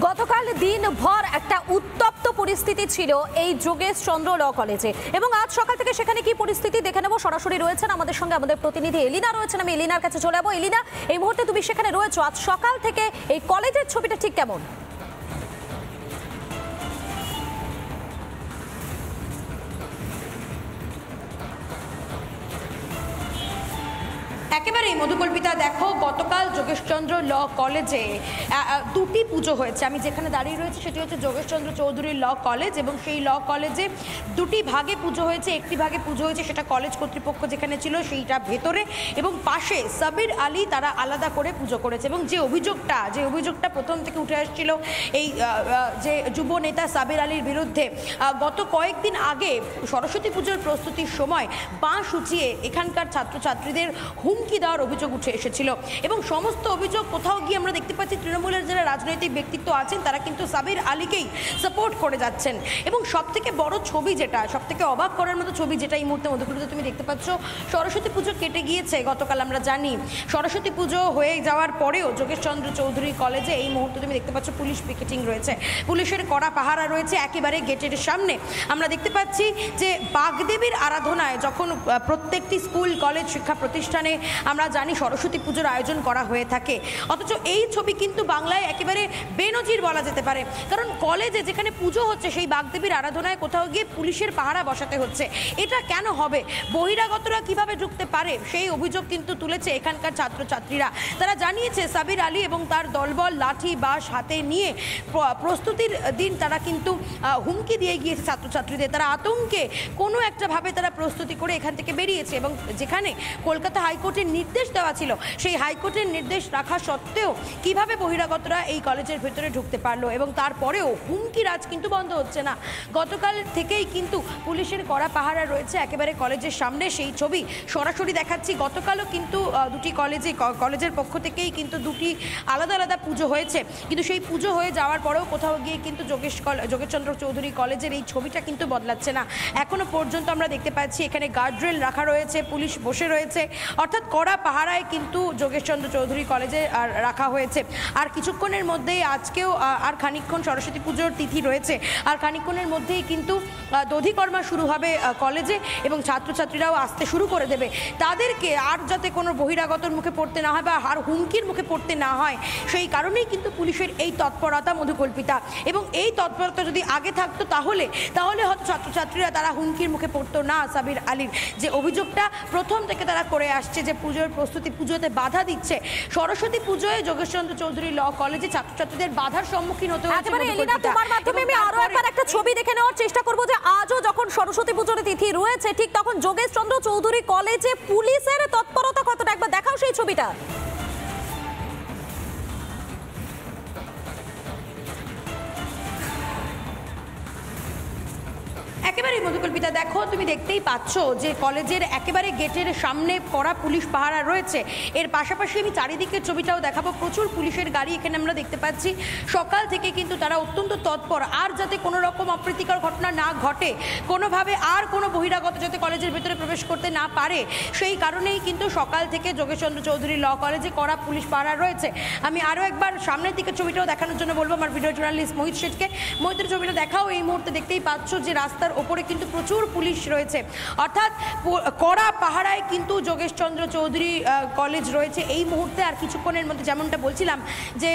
গতকাল দিনভর একটা উত্তপ্ত পরিস্থিতি ছিল এই যোগেশচন্দ্র ল কলেজে এবং আজ সকাল থেকে সেখানে কি পরিস্থিতি দেখে নেব। সরাসরি রয়েছেন আমাদের সঙ্গে আমাদের প্রতিনিধি এলিনা রয়েছেন। আমি এলিনার কাছে চলে যাবো। এলিনা, এই মুহূর্তে তুমি সেখানে রয়েছো, আজ সকাল থেকে এই কলেজের ছবিটা ঠিক কেমন? একেবারেই মধুকল্পিতা, দেখো গতকাল যোগেশচন্দ্র ল কলেজে দুটি পুজো হয়েছে। আমি যেখানে দাঁড়িয়ে রয়েছি সেটি হচ্ছে যোগেশচন্দ্র চৌধুরী ল কলেজ এবং সেই ল কলেজে দুটি ভাগে পুজো হয়েছে। একটি ভাগে পুজো হয়েছে সেটা কলেজ কর্তৃপক্ষ যেখানে ছিল সেইটা ভেতরে, এবং পাশে সাবির আলী তারা আলাদা করে পুজো করেছে। এবং যে অভিযোগটা প্রথম থেকে উঠে আসছিল এই যে যুব নেতা সাবির আলীর বিরুদ্ধে, গত কয়েকদিন আগে সরস্বতী পুজোর প্রস্তুতির সময় বাঁশ উঁচিয়ে এখানকার ছাত্রছাত্রীদের হুমকি দেওয়ার অভিযোগ উঠে এসেছিল। এবং সমস্ত অভিযোগ কোথাও গিয়ে আমরা দেখতে পাচ্ছি তৃণমূলের যারা রাজনৈতিক ব্যক্তিত্ব আছেন তারা কিন্তু সাবির আলীকেই সাপোর্ট করে যাচ্ছেন। এবং সবথেকে বড় ছবি যেটা, সবথেকে অবাক করার মতো ছবি যেটা এই মুহূর্তে মধ্যপ্রদেশে তুমি দেখতে পাচ্ছ, সরস্বতী পুজো কেটে গিয়েছে গতকাল। আমরা জানি সরস্বতী পুজো হয়ে যাওয়ার পরেও যোগেশচন্দ্র চৌধুরী কলেজে এই মুহূর্তে তুমি দেখতে পাচ্ছ পুলিশ পিকেটিং রয়েছে, পুলিশের কড়া পাহারা রয়েছে একেবারে গেটের সামনে। আমরা দেখতে পাচ্ছি যে বাগদেবীর আরাধনায় যখন প্রত্যেকটি স্কুল কলেজ শিক্ষা প্রতিষ্ঠানে আমরা জানি সরস্বতী পুজোর আয়োজন করা হয়ে থাকে, অথচ এই ছবি কিন্তু বাংলায় একেবারে বেনজির বলা যেতে পারে। কারণ কলেজে যেখানে পুজো হচ্ছে সেই বাগদেবীর আরাধনায় কোথাও গিয়ে পুলিশের পাহারা বসাতে হচ্ছে। এটা কেন হবে? বহিরাগতরা কিভাবে ঢুকতে পারে সেই অভিযোগ কিন্তু তুলেছে এখানকার ছাত্রছাত্রীরা। তারা জানিয়েছে সাবির আলী এবং তার দলবল লাঠি বাঁশ হাতে নিয়ে প্রস্তুতির দিন তারা কিন্তু হুমকি দিয়ে গিয়েছে ছাত্রছাত্রীদের। তারা আতঙ্কে কোনো একটা ভাবে তারা প্রস্তুতি করে এখান থেকে বেরিয়েছে। এবং যেখানে কলকাতা হাইকোর্টের নির্দেশ দেওয়া ছিল সেই হাইকোর্টের নির্দেশ রাখা সত্ত্বেও কিভাবে বহিরাগতরা এই কলেজের ভেতরে ঢুকতে পারলো, এবং তারপরেও হুমকি রাজ কিন্তু বন্ধ হচ্ছে না। গতকাল থেকেই কিন্তু পুলিশের কড়া পাহারা রয়েছে একেবারে কলেজের সামনে, সেই ছবি সরাসরি দেখাচ্ছি। গতকালও কিন্তু দুটি কলেজের পক্ষ থেকেই কিন্তু দুটি আলাদা আলাদা পুজো হয়েছে, কিন্তু সেই পুজো হয়ে যাওয়ার পরেও কোথাও গিয়ে কিন্তু যোগেশচন্দ্র চৌধুরী কলেজের এই ছবিটা কিন্তু বদলাচ্ছে না। এখনো পর্যন্ত আমরা দেখতে পাচ্ছি এখানে গার্ডরেল রাখা রয়েছে, পুলিশ বসে রয়েছে, অর্থাৎ কড়া পাহারায় কিন্তু যোগেশচন্দ্র চৌধুরী কলেজে রাখা হয়েছে। আর কিছুক্ষণের মধ্যেই আজকেও আর খানিকক্ষণ সরস্বতী পুজোর তিথি রয়েছে, আর খানিকক্ষণের মধ্যেই কিন্তু দধিকর্মা শুরু হবে কলেজে এবং ছাত্রছাত্রীরাও আসতে শুরু করে দেবে। তাদেরকে আর যাতে কোনো বহিরাগতর মুখে পড়তে না হয় বা আর হুমকির মুখে পড়তে না হয় সেই কারণেই কিন্তু পুলিশের এই তৎপরতা মধুকল্পিতা। এবং এই তৎপরতা যদি আগে থাকতো তাহলে হয়তো ছাত্রছাত্রীরা তারা হুমকির মুখে পড়তো না। সাবির আলীর যে অভিযোগটা প্রথম থেকে তারা করে আসছে যে পুজোর প্রস্তুতি, পুজোতে বাধা দিচ্ছে, সরস্বতী পুজোয় যোগেশচন্দ্র চৌধুরী ল কলেজে ছাত্রছাত্রীদের বাধার সম্মুখীন হতে হচ্ছে। তোমার মাধ্যমে আমি আরো একবার একটা ছবি দেখে নেওয়ার চেষ্টা করবো যে আজও যখন সরস্বতী পুজোর তিথি রয়েছে ঠিক তখন যোগেশচন্দ্র চৌধুরী কলেজে পুলিশের তৎপরতা কতটা, একবার দেখাও সেই ছবিটা। একেবারেই মধুকল্পিতা, দেখো তুমি দেখতেই পাচ্ছ যে কলেজের একেবারে গেটের সামনে কড়া পুলিশ পাহারা রয়েছে। এর পাশাপাশি আমি চারিদিকের ছবিটাও দেখাবো, প্রচুর পুলিশের গাড়ি এখানে আমরা দেখতে পাচ্ছি। সকাল থেকে কিন্তু তারা অত্যন্ত তৎপর, আর যাতে কোনো রকম অপ্রীতিকর ঘটনা না ঘটে, কোনোভাবে আর কোনো বহিরাগত যাতে কলেজের ভেতরে প্রবেশ করতে না পারে, সেই কারণেই কিন্তু সকাল থেকে যোগেশচন্দ্র চৌধুরী ল কলেজে কড়া পুলিশ পাহারা রয়েছে। আমি আরও একবার সামনের দিকের ছবিটাও দেখানোর জন্য বলবো আমার ভিডিও জার্নালিস্ট মোহিত শেঠকে। মোহিতের ছবিটা দেখাও। এই মুহূর্তে দেখতেই পাচ্ছ যে রাস্তার ওপরে কিন্তু প্রচুর পুলিশ রয়েছে, অর্থাৎ কড়া পাহারায় কিন্তু যোগেশচন্দ্র চৌধুরী কলেজ রয়েছে এই মুহূর্তে। আর কিছুক্ষণের মধ্যে যেমনটা বলছিলাম যে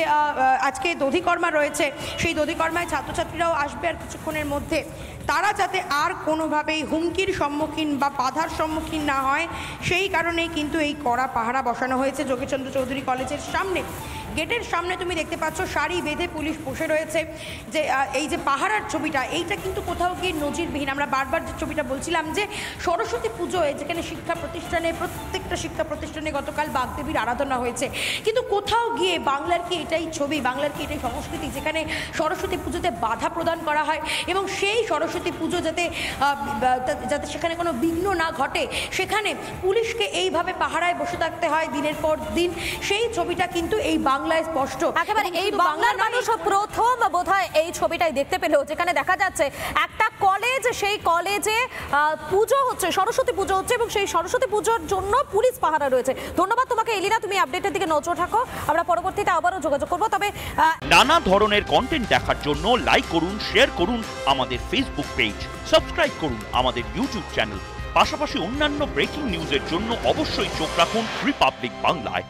আজকে দধিকর্মা রয়েছে, সেই দধিকর্মায় ছাত্রছাত্রীরাও আসবে আর কিছুক্ষণের মধ্যে। তারা যাতে আর কোনোভাবেই হুমকির সম্মুখীন বা বাধার সম্মুখীন না হয় সেই কারণেই কিন্তু এই কড়া পাহারা বসানো হয়েছে যোগেশচন্দ্র চৌধুরী কলেজের সামনে। গেটের সামনে তুমি দেখতে পাচ্ছ সারি বেঁধে পুলিশ বসে রয়েছে। যে এই যে পাহারার ছবিটা, এইটা কিন্তু কোথাও গিয়ে নজিরবিহীন। আমরা বারবার যে ছবিটা বলছিলাম যে সরস্বতী পুজোয় যেখানে শিক্ষা প্রতিষ্ঠানে, প্রত্যেকটা শিক্ষা প্রতিষ্ঠানে গতকাল বাগদেবীর আরাধনা হয়েছে, কিন্তু কোথাও গিয়ে বাংলার কি এটাই ছবি, বাংলার কি এটাই সংস্কৃতি যেখানে সরস্বতী পুজোতে বাধা প্রদান করা হয় এবং সেই সরস্বতী পুজো যাতে সেখানে কোনো বিঘ্ন না ঘটে সেখানে পুলিশকে এইভাবে পাহারায় বসে থাকতে হয় দিনের পর দিন, সেই ছবিটা কিন্তু এই বাংলায় স্পষ্ট। একেবারে এবং এই শুধু বাংলার নয়, মানুষ প্রথম বোধহয় এই ছবিটাই দেখতে পেল, যেখানে দেখা যাচ্ছে একটা কলেজ, সেই কলেজে পুজো হচ্ছে, সরস্বতী পুজো হচ্ছে এবং সেই সরস্বতী পুজোর জন্য পুলিশ পাহারা রয়েছে। ধন্যবাদ তোমাকে এলিনা, তুমি আপডেটের দিকে নজর রাখো, আমরা পরবর্তীতে আবারও যোগাযোগ করবো। তবে নানা ধরনের কন্টেন্ট দেখার জন্য লাইক করুন, শেয়ার করুন আমাদের ফেসবুক পেজ, সাবস্ক্রাইব করুন আমাদের ইউটিউব চ্যানেল। পাশাপাশি অন্যান্য ব্রেকিং নিউজের জন্য অবশ্যই চোখ রাখুন রিপাবলিক বাংলায়।